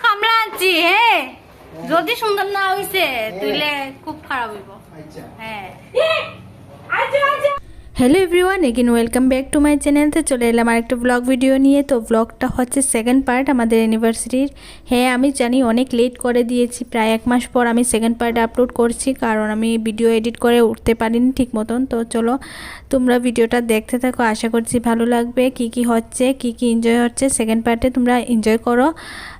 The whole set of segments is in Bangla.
কামলা আনছি হ্যাঁ, যদি সুন্দর না হইছে তুইলে খুব খারাপ হইব। হ্যাঁ hello everyone, again welcome back to my channel. তো চলে এলাম আরেকটা ব্লগ ভিডিও নিয়ে। তো ব্লগটা হচ্ছে সেকেন্ড পার্ট আমাদের অ্যানিভার্সারির। হ্যাঁ আমি জানি অনেক লেট করে দিয়েছি, প্রায় 1 মাস পর আমি সেকেন্ড পার্ট আপলোড করছি, কারণ আমি ভিডিও এডিট করে উঠতে পারিনি ঠিক মতন। তো চলো তোমরা ভিডিওটা দেখতে থাকো, আশা করছি ভালো লাগবে। কি কি হচ্ছে, কি কি এনজয় হচ্ছে সেকেন্ড পার্টে তোমরা এনজয় করো।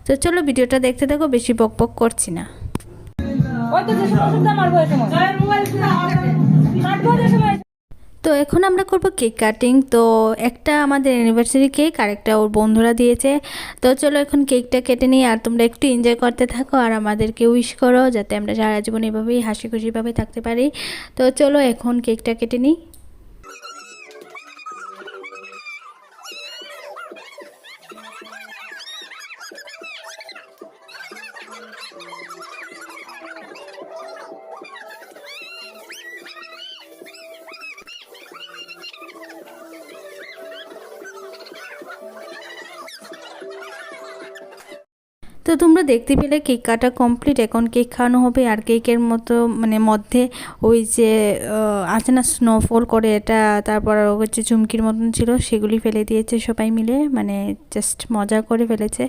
তো চলো ভিডিওটা দেখতে থাকো, বেশি বক বক করছি না। তো এখন আমরা করব কেক কাটিং। তো একটা আমাদের অ্যানিভার্সারি কেক আর একটা ওর বন্ধুরা দিয়েছে। তো চলো এখন কেকটা কেটে নিই, আর তোমরা একটু এনজয় করতে থাকো আর আমাদেরকে উইশ করো যাতে আমরা সারা জীবন এভাবেই হাসি খুশিভাবে থাকতে পারি। তো চলো এখন কেকটা কেটে নিই। তো তোমরা দেখতে পেলে কেক কাটা কমপ্লিট, এখন কেক খাওয়ানো হবে। আর কেকের মতো মানে মধ্যে ওই যে আছে না স্নোফল করে এটা, তারপর হচ্ছে চুমকির মতন ছিল, সেগুলি ফেলে দিয়েছে সবাই মিলে, মানে জাস্ট মজা করে ফেলেছে।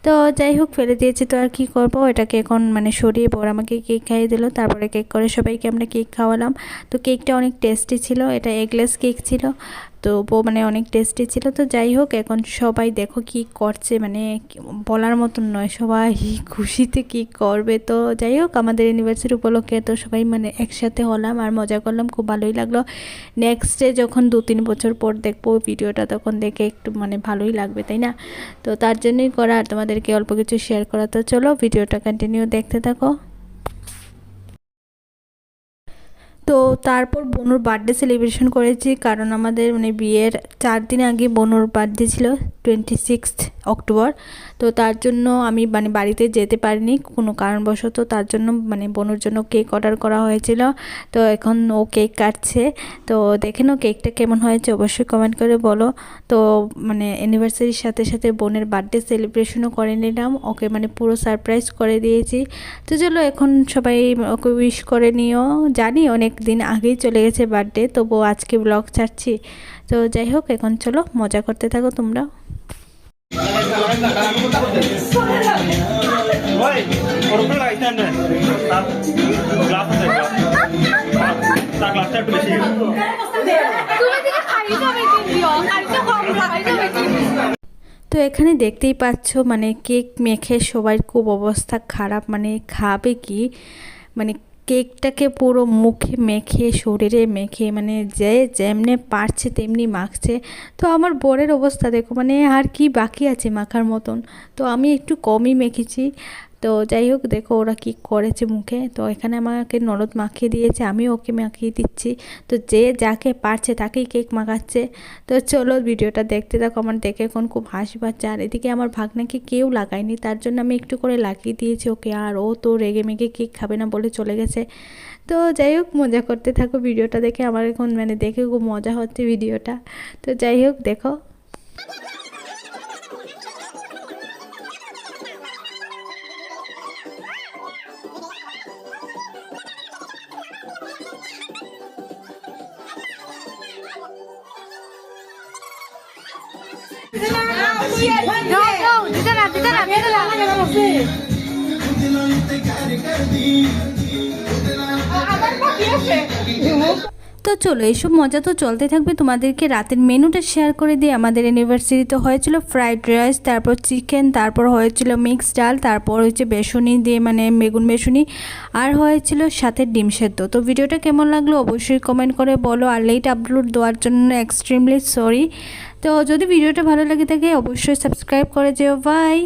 তো যাই হোক ফেলে দিয়েছে, তো আর কি করব, এটাকে এখন মানে সরিয়ে পর আমাকে কেক খাইয়ে দিল। তারপরে কেক করে সবাইকে আমরা কেক খাওয়ালাম। তো কেকটা অনেক টেস্টি ছিল, এটা এগলেস কেক ছিল, তো মানে অনেক টেস্টি ছিল। তো যাই হোক এখন সবাই দেখো কি করছে, মানে বলার মতন নয়, সবাই খুশিতে কি করবে। তো যাই হোক আমাদের অ্যানিভার্সারি উপলক্ষে তো সবাই মানে একসাথে হলাম আর মজা করলাম, খুব ভালোই লাগলো। নেক্সট ডে যখন 2-3 বছর পর দেখবো ভিডিওটা, তখন দেখে একটু মানে ভালোই লাগবে, তাই না? তো তার জন্যই করা আর তোমাদেরকে অল্প কিছু শেয়ার করা। তো চলো ভিডিওটা কন্টিনিউ দেখতে থাকো। তো তারপর বনুর বার্থডে সেলিব্রেশন করেছি, কারণ আমাদের মানে বিয়ের 4 দিন আগে বনুর বার্থডে ছিল 26 অক্টোবর। তো তার জন্য আমি মানে বাড়িতে যেতে পারিনি কোনো কারণবশত, তার জন্য মানে বনুর জন্য কেক অর্ডার করা হয়েছিল। তো এখন ও কেক কাটছে, তো দেখে নাও কেকটা কেমন হয়েছে অবশ্যই কমেন্ট করে বলো। তো মানে অ্যানিভার্সারির সাথে সাথে বোনের বার্থডে সেলিব্রেশনও করে নিলাম, ওকে মানে পুরো সারপ্রাইজ করে দিয়েছি। তো চলো এখন সবাই ওকে উইশ করে নিও, জানি অনেক দিন আগেই চলে গেছে বার্থডে, তবুও আজকে ব্লগ ছাড়ছি। তো যাই হোক এখন চলো মজা করতে থাকো তোমরা। তো এখানে দেখতেই পাচ্ছ মানে কেক মেখে সবার খুব অবস্থা খারাপ, মানে খাবে কি, মানে কেকটাকে পুরো মুখে মেখে শরীরে মেখে মানে যে যেমনে পারছে তেমনি মাখছে। তো আমার বরের অবস্থা দেখো, মানে আর কি বাকি আছে মাখার মতন, তো আমি একটু কমই মেখেছি। তো যাই হোক দেখো ওরা কি করেছে মুখে। তো এখানে আমাকে ননদ মাখিয়ে দিয়েছে, আমি ওকে মাখিয়ে দিচ্ছি। তো যে যাকে পারছে তাকেই কেক মাখাচ্ছে। তো চলো ভিডিওটা দেখতে থাকো, আমার দেখে এখন খুব হাসি পাচ্ছে। আর এদিকে আমার ভাগনাকে কেউ লাগায়নি, তার জন্য আমি একটু করে লাগিয়ে দিয়েছি ওকে, আর ও তো রেগে মেগে কেক খাবে না বলে চলে গেছে। তো যাই হোক মজা করতে থাকো ভিডিওটা দেখে, আমার এখন মানে দেখে খুব মজা হচ্ছে ভিডিওটা। তো যাই হোক দেখো। তো চলো এইসব মজা তো চলতে থাকবে, তোমাদেরকে রাতের মেনুটা শেয়ার করে দিই। আমাদের অ্যানিভার্সারি তো হয়েছিল ফ্রাইড রাইস, তারপর চিকেন, তারপর হয়েছিল মিক্স ডাল, তারপর হচ্ছে বেসনি দিয়ে মানে বেগুন বেসনি, আর হয়েছিল সাথে ডিম সেদ্ধ। তো ভিডিওটা কেমন লাগলো অবশ্যই কমেন্ট করে বলো, আর লেট আপলোড দেওয়ার জন্য এক্সট্রিমলি সরি। তো যদি ভিডিওটা ভালো লাগে থাকে অবশ্যই সাবস্ক্রাইব করে যেও। বাই।